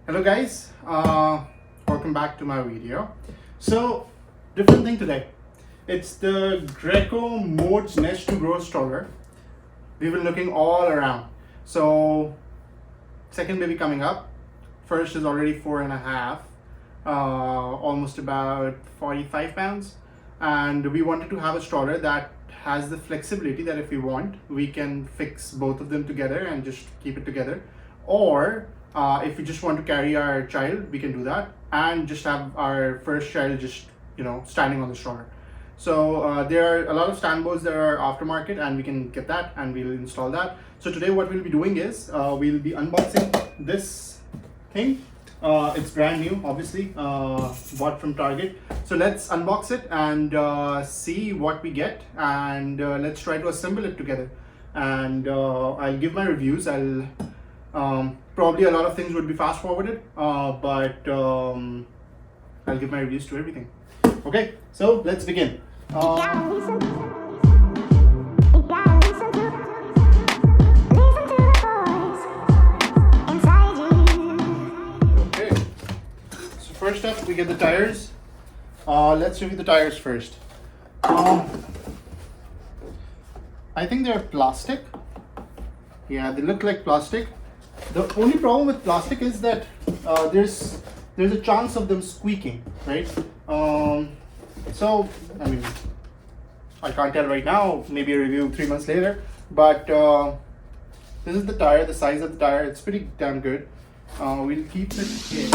Hello guys, welcome back to my video. So, different thing today. It's the Graco Modes Nest2Grow stroller. We've been looking all around. So, second baby coming up. First is already 4.5, almost about 45 pounds. And we wanted to have a stroller that has the flexibility that if we want, we can fix both of them together and just keep it together. Or if we just want to carry our child, we can do that and just have our first child just standing on the stroller. So there are a lot of stand boards that are aftermarket and we can get that and we'll install that. So today what we'll be doing is we'll be unboxing this thing. It's brand new, obviously, bought from Target. So let's unbox it and see what we get, and let's try to assemble it together. And I'll give my reviews. I'll probably a lot of things would be fast forwarded, but I'll give my reviews to everything. Okay, so let's begin. First up, we get the tires. Let's review the tires first. I think they're plastic. Yeah, they look like plastic. The only problem with plastic is that there's a chance of them squeaking, right? So, I mean, I can't tell right now. Maybe a review 3 months later. But this is the tire, the size of the tire. It's pretty damn good. We'll keep it here.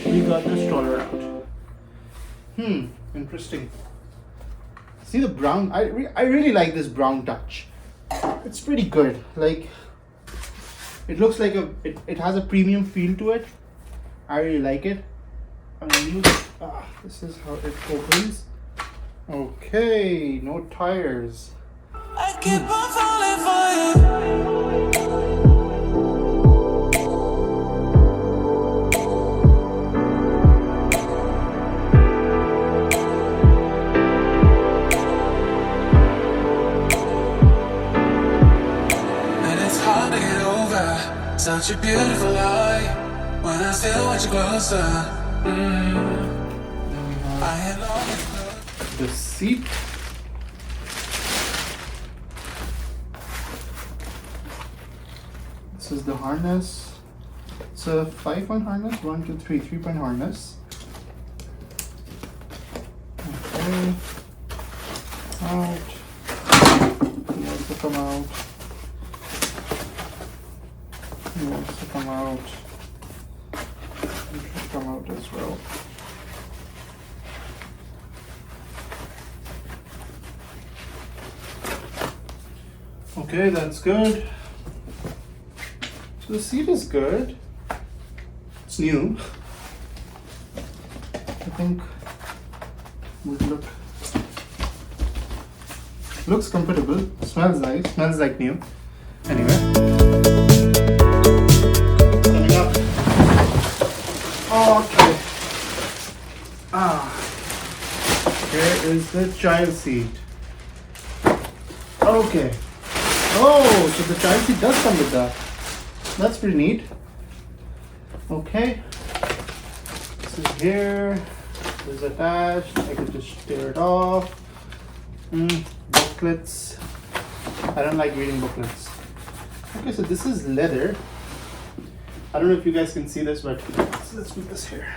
We got the stroller out. Interesting. See the brown? I really like this brown touch. It's pretty good. Like, it looks like it has a premium feel to it. I really like it. I'm gonna use this is how it opens. Okay, no tires. I keep on falling for you. And it's hard to get over such a beautiful lie when I still want you closer. I had long the seat. This is the harness. It's a 5-point harness. 1, 2, 3, 3-point harness. Okay. Out. You also come out. You also come out. You should come out as well. Okay, that's good. So the seat is good. It's new. I think would looks comfortable. Smells nice. Smells like new. Anyway. Coming up. Okay. Here is the child seat. Okay. Oh, so the child seat does come with that. That's pretty neat. Okay. This is here. This is attached. I can just tear it off. Booklets. I don't like reading booklets. Okay, so this is leather. I don't know if you guys can see this, but let's put this here.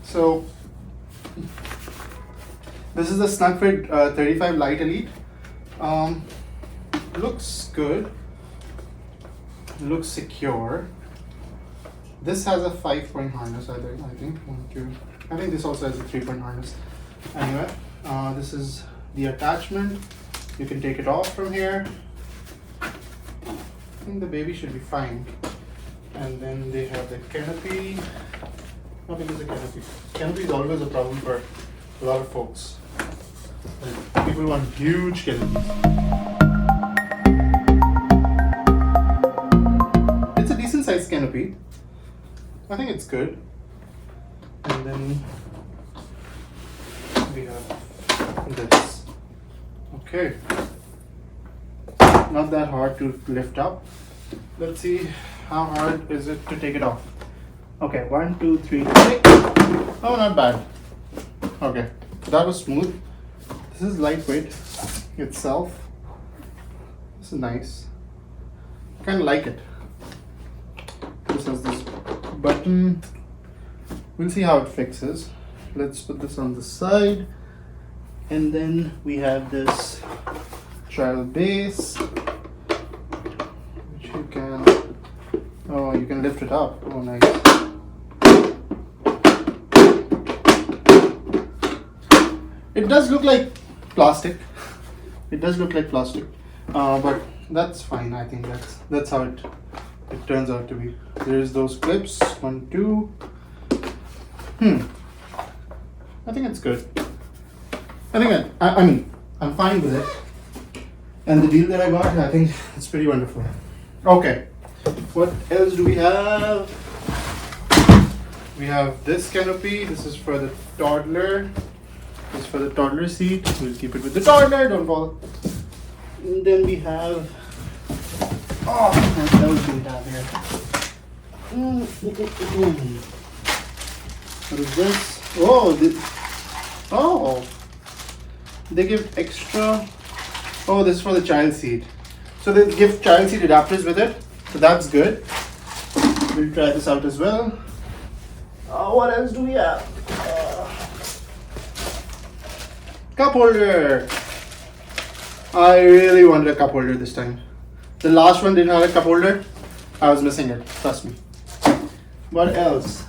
So, this is the Snugfit 35 Light Elite. Looks good. Looks secure. This has a 5-point harness, I think. 1, 2. I think this also has a 3-point harness. Anyway, this is the attachment. You can take it off from here. I think the baby should be fine. And then they have the canopy. How big is the canopy? Canopy is always a problem for a lot of folks. Like, people want huge canopies. It's a decent sized canopy. I think it's good. And then we have this. Okay. Not that hard to lift up. Let's see how hard is it to take it off. Okay, 1, 2, 3, click. Oh, not bad. Okay, that was smooth. This is lightweight itself. This is nice. I kind of like it. This has this button. We'll see how it fixes. Let's put this on the side. And then we have this child base, which you can, oh, you can lift it up. Oh, nice. It does look like plastic. It does look like plastic, but that's fine. I think that's how it turns out to be. There's those clips. 1, 2. I think it's good. I mean, I'm fine with it. And the deal that I got, I think it's pretty wonderful. Okay, what else do we have? We have this canopy. This is for the toddler. This is for the toddler seat. We'll keep it with the toddler, don't fall. And then we have, oh, what else do we have here? What is this? Oh, they give extra. Oh, this is for the child seat. So they give child seat adapters with it. So that's good. We'll try this out as well. What else do we have? Cup holder. I really wanted a cup holder this time. The last one didn't have a cup holder. I was missing it. Trust me. What else?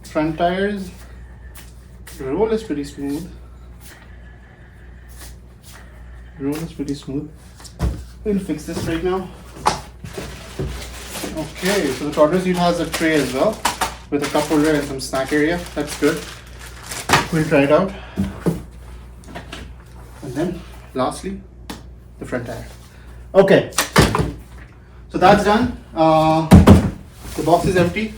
Front tires. The roll is pretty smooth. We'll fix this right now. Okay, so the toddler seat has a tray as well with a cup holder and some snack area. That's good. We'll try it out. And then lastly, the front tire. Okay, so that's done. The box is empty.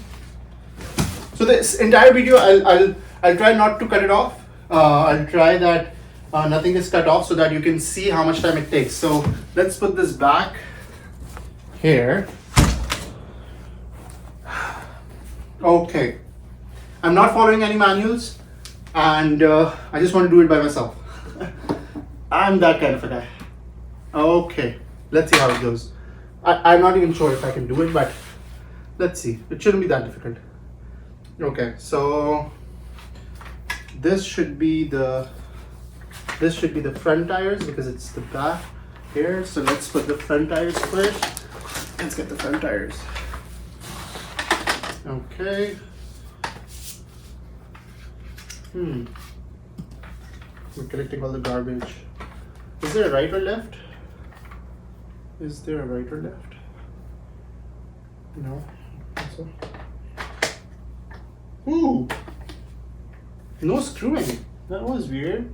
So this entire video, I'll try not to cut it off. I'll try that nothing is cut off so that you can see how much time it takes. So let's put this back here. Okay, I'm not following any manuals, and I just want to do it by myself. I'm that kind of a guy. Okay, let's see how it goes. I'm not even sure if I can do it, but let's see. It shouldn't be that difficult. Okay, so this should be the front tires because it's the back here. So let's put the front tires first. Let's get the front tires. Okay. We're collecting all the garbage. Is there a right or left? Is there a right or left? No. So. Ooh. No screwing. That was weird.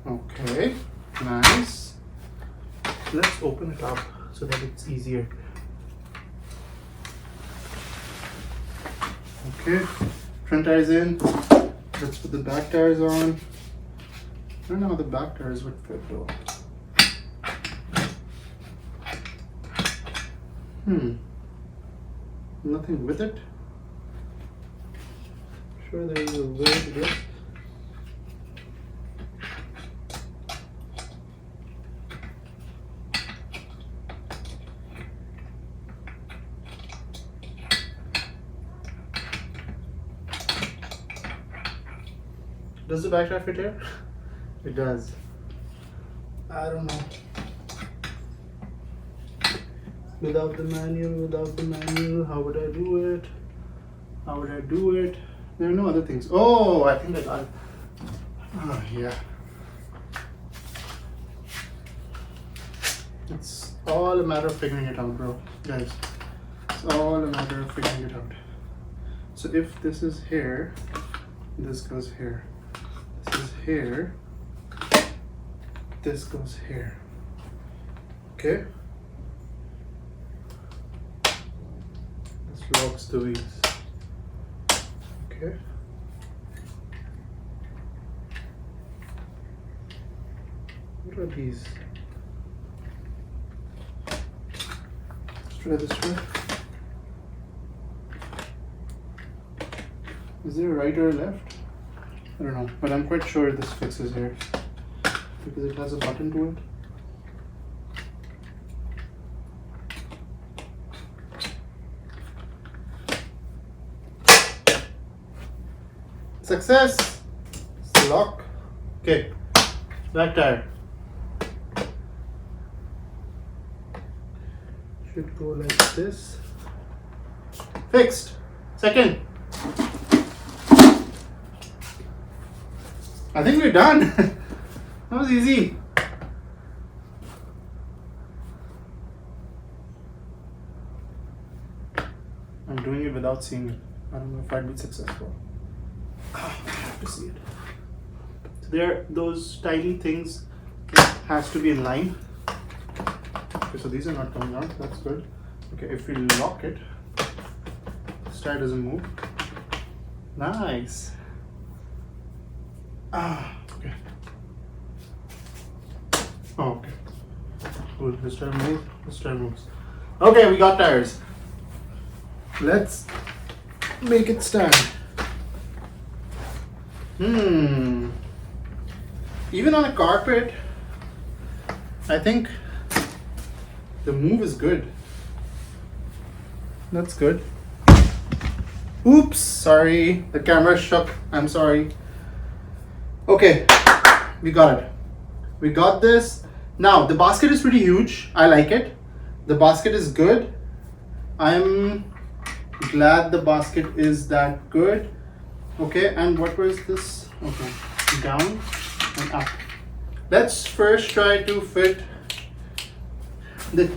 Okay. Nice. Let's open it up so that it's easier. Okay, front tires in. Let's put the back tires on. I don't know how the back tires would fit though. Nothing with it. Sure, there is a way to do it. Does the back tire fit here? It does. I don't know. Without the manual, how would I do it? There are no other things. Oh, I think I got it. Oh, yeah. It's all a matter of figuring it out, bro. Guys, it's all a matter of figuring it out. So if this is here, this goes here. This is here. This goes here. Okay. This locks the wheels. Okay. Okay. What are these? Let's try this one. Is there a right or a left? I don't know, but I'm quite sure this fixes here because it has a button to it. Success! It's the lock. Okay, back tire. Should go like this. Fixed. Second. I think we're done. That was easy. I'm doing it without seeing it. I don't know if I'd be successful. I have to see it. So there, those tiny things has to be in line. Okay, so these are not coming out. That's good. Okay, if we lock it, this tire doesn't move. Nice. Okay. Oh, okay. Cool. This tire moves. This tire moves. Okay, we got tires. Let's make it stand. Even on a carpet, I think the move is good. That's good. Oops, sorry. The camera shook. I'm sorry. Okay, we got it. We got this. Now, the basket is pretty huge. I like it. The basket is good. I'm glad the basket is that good. Okay, and what was this? Okay, down and up. Let's first try to fit the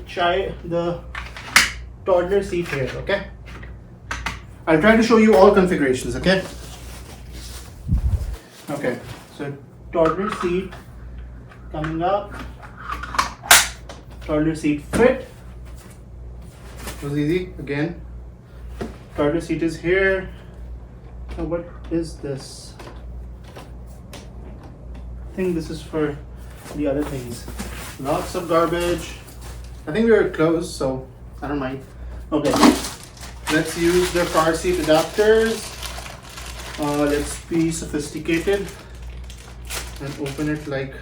toddler seat here, okay? I'll try to show you all configurations, okay? Okay, so toddler seat coming up, toddler seat fit. It was easy again. Toddler seat is here. Now what is this? I think this is for the other things. Lots of garbage. I think we were close, so I don't mind. Okay, let's use the car seat adapters. Let's be sophisticated and open it like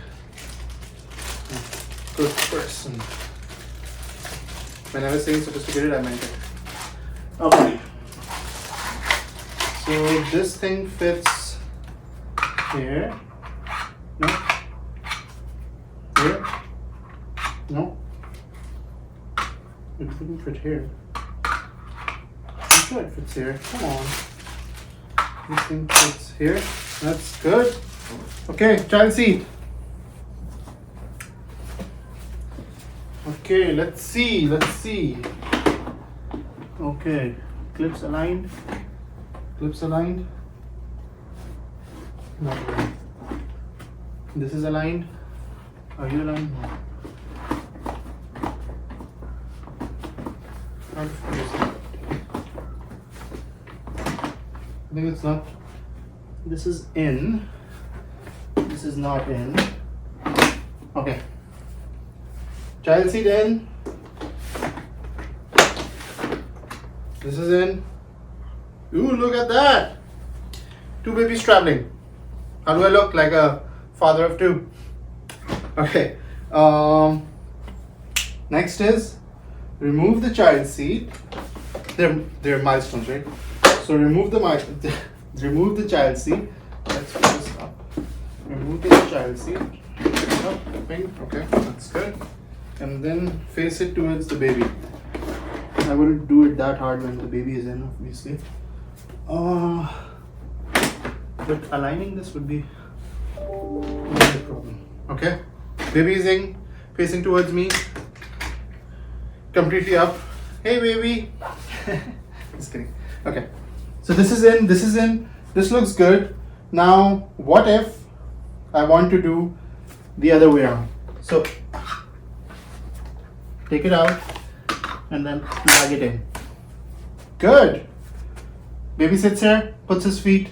a good person. When I was saying sophisticated, I meant it. Okay. So this thing fits here. No. Here. No. It wouldn't fit here. I'm sure it fits here. Come on. This thing fits here. That's good. Okay, child seat. Okay, let's see. Okay, clips aligned. Clips aligned. Not aligned. This is aligned. Are you aligned? No. How to fix this? I think it's not. This is in. This is not in. Okay. Child seat in. This is in. Ooh, look at that. 2 babies traveling. How do I look? Like a father of 2. Okay. Next is remove the child seat. They're milestones, right? So remove the child seat. Let's put this up. Remove the child seat. Okay, that's good. And then face it towards the baby. I wouldn't do it that hard when the baby is in, obviously. But aligning this would be a problem. Okay, baby is in, facing towards me, completely up. Hey, baby. Just kidding. Okay, so this is in. This looks good. Now, what if I want to do the other way around? So take it out and then plug it in. Good. Baby sits here. puts his feet,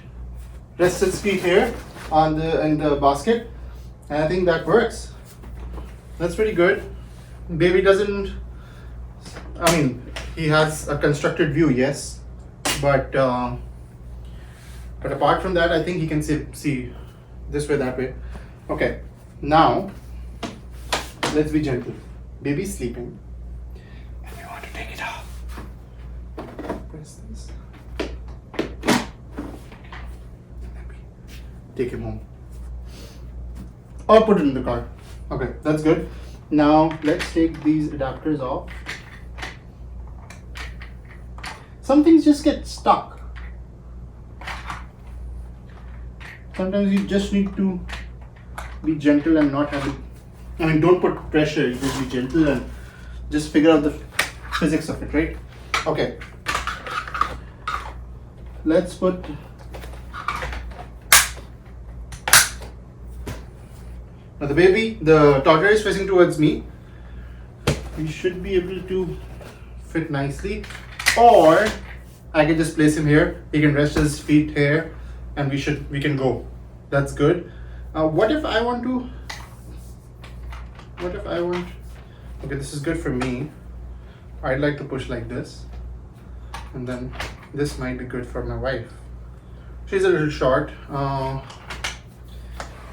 rests his feet here in the basket, and I think that works. That's pretty good. Baby doesn't, I mean, he has a constructed view, yes, but apart from that, I think he can see this way, that way. Okay, now let's be gentle. Baby's sleeping, and we want to take it off. Press this, and then we take him home, or put it in the car. Okay, that's good. Now let's take these adapters off. Some things just get stuck. Sometimes you just need to be gentle and not have it. I mean, don't put pressure, you just be gentle and just figure out the physics of it, right? Okay. Let's put now the toddler is facing towards me. We should be able to fit nicely. Or I can just place him here. He can rest his feet here, and we can go. That's good. What if I want? Okay, this is good for me. I'd like to push like this, and then this might be good for my wife. She's a little short.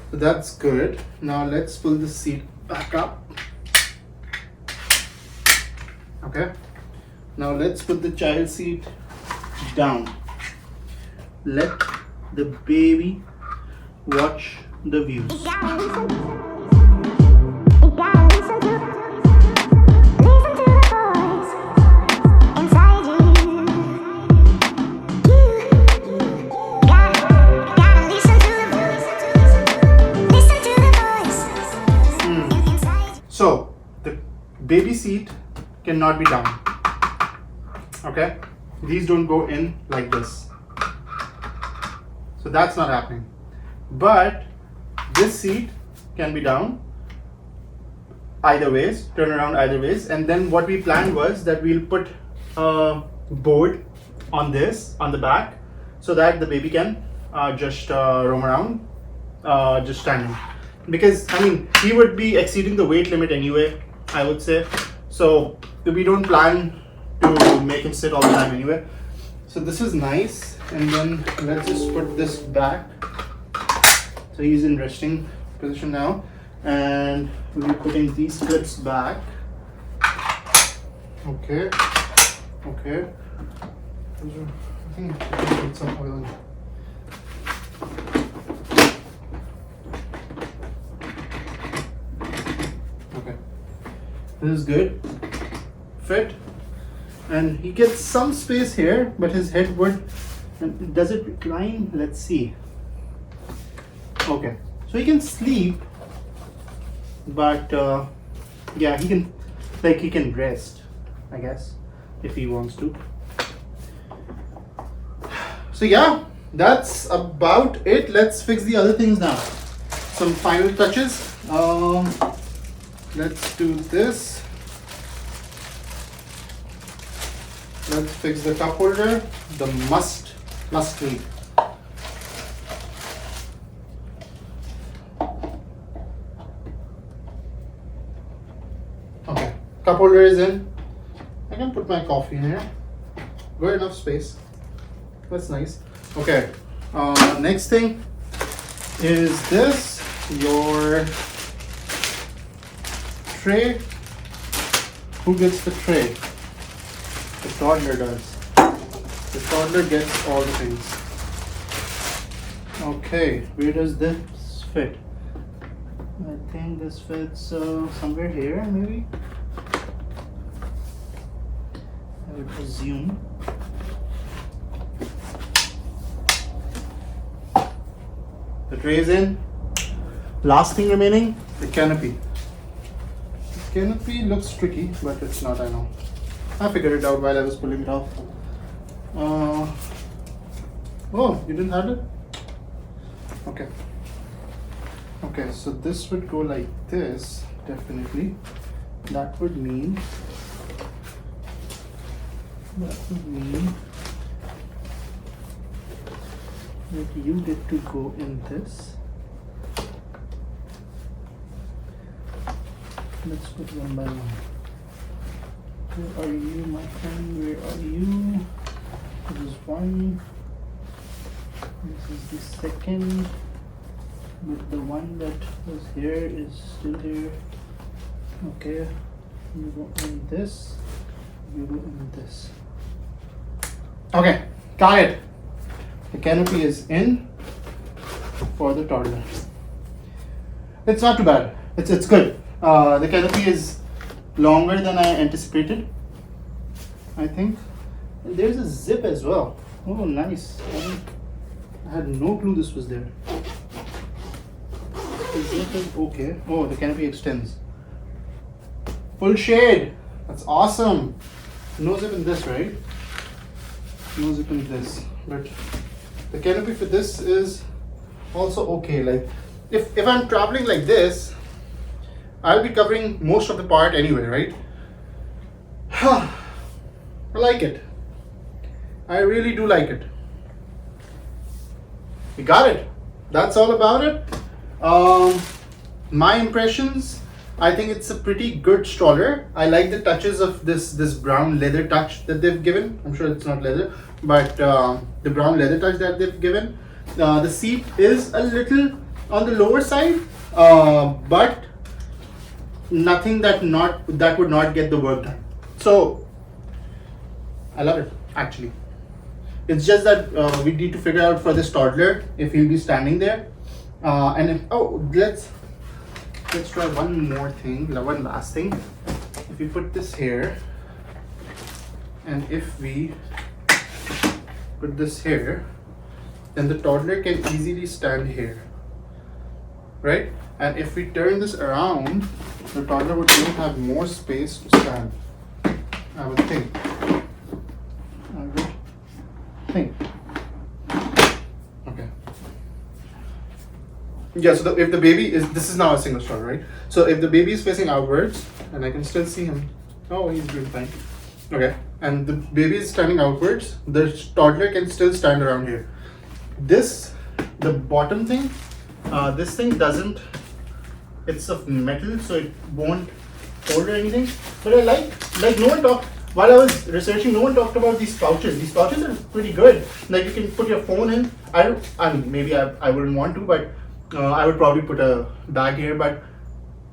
So that's good. Now let's pull the seat back up. Okay. Now let's put the child seat down. Let the baby watch the views. So the baby seat cannot be down. Okay, these don't go in like this, so that's not happening. But this seat can be down either ways, turn around either ways. And then what we planned was that we'll put a board on the back, so that the baby can just roam around just standing, because I mean he would be exceeding the weight limit anyway, I would say. So we don't plan to make him sit all the time anyway. So this is nice. And then let's just put this back, so he's in resting position now, and we'll be putting these clips back. Okay, I think I can put some oil in. Okay, this is good, fit. And he gets some space here, but his head would, and does it recline? Let's see. Okay, so he can sleep, but yeah, he can rest, I guess, if he wants to. So yeah, that's about it. Let's fix the other things now. Some final touches. Let's do this. Let's fix the cup holder, the must need. Okay, cup holder is in. I can put my coffee in here. Good enough space. That's nice. Okay, next thing is this, your tray. Who gets the tray? The toddler does. The toddler gets all the things. Okay, where does this fit? I think this fits somewhere here, maybe. I would assume. The tray is in. Last thing remaining, the canopy. The canopy looks tricky, but it's not, I know. I figured it out while I was pulling it off. Oh, you didn't have it? Okay. Okay, so this would go like this, definitely. That would mean that you get to go in this. Let's put one by one. Where are you, my friend? Where are you? This is one. This is the second. But the one that was here is still here. Okay. You go in this. You go in this. Okay, got it. The canopy is in for the toddler. It's not too bad. It's good. The canopy is longer than I anticipated, I think. And there's a zip as well. Oh, nice. I had no clue this was there. The zip is okay. Oh, the canopy extends. Full shade. That's awesome. No zip in this, right? No zip in this. But the canopy for this is also okay. Like if I'm traveling like this, I'll be covering most of the part anyway, right? I like it. I really do like it. We got it. That's all about it. My impressions, I think it's a pretty good stroller. I like the touches of this brown leather touch that they've given. I'm sure it's not leather, but the brown leather touch that they've given. The seat is a little on the lower side, but nothing that would not get the work done. So I love it, actually. It's just that we need to figure out for this toddler if he'll be standing there, and if, let's try one more thing, one last thing. If we put this here, and if we put this here, then the toddler can easily stand here, right? And if we turn this around, the toddler would even have more space to stand, I would think. Okay. Yeah, so if the baby is, this is now a single stroller, right? So if the baby is facing outwards, and I can still see him. Oh, he's doing fine. Okay, and the baby is standing outwards, the toddler can still stand around here. This, the bottom thing, this thing doesn't, it's of metal, so it won't hold or anything. But I like no one talked, while I was researching, no one talked about these pouches. These pouches are pretty good. Like you can put your phone in. I mean, maybe I wouldn't want to, but I would probably put a bag here, but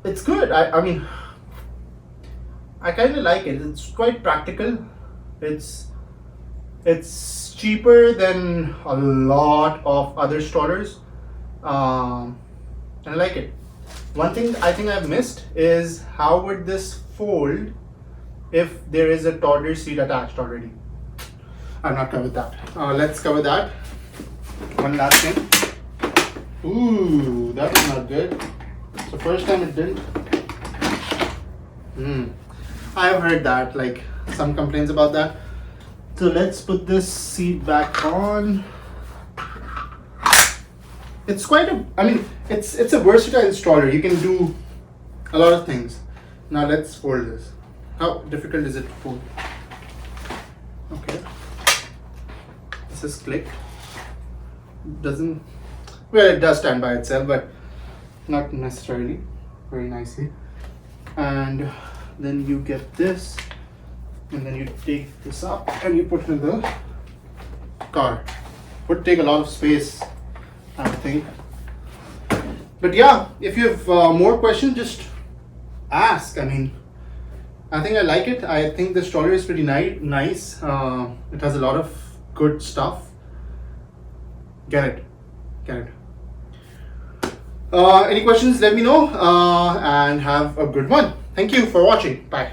it's good. I mean, I kind of like it. It's quite practical. It's cheaper than a lot of other strollers, and I like it. One thing I think I've missed is how would this fold if there is a toddler seat attached already. I've not covered that. Let's cover that. One last thing. Ooh, that was not good. It's the first time it didn't. I have heard that, like some complaints about that. So let's put this seat back on. It's quite a, I mean, it's a versatile stroller. You can do a lot of things. Now let's fold this. How difficult is it to fold? Okay. This is clicked. Doesn't, well, it does stand by itself, but not necessarily. Very nicely. And then you get this, and then you take this up and you put it in the car. Would take a lot of space, I think. But yeah, if you have more questions, just ask. I mean, I think I like it. I think the stroller is pretty nice. It has a lot of good stuff. Get it. Any questions, let me know, and have a good one. Thank you for watching. Bye.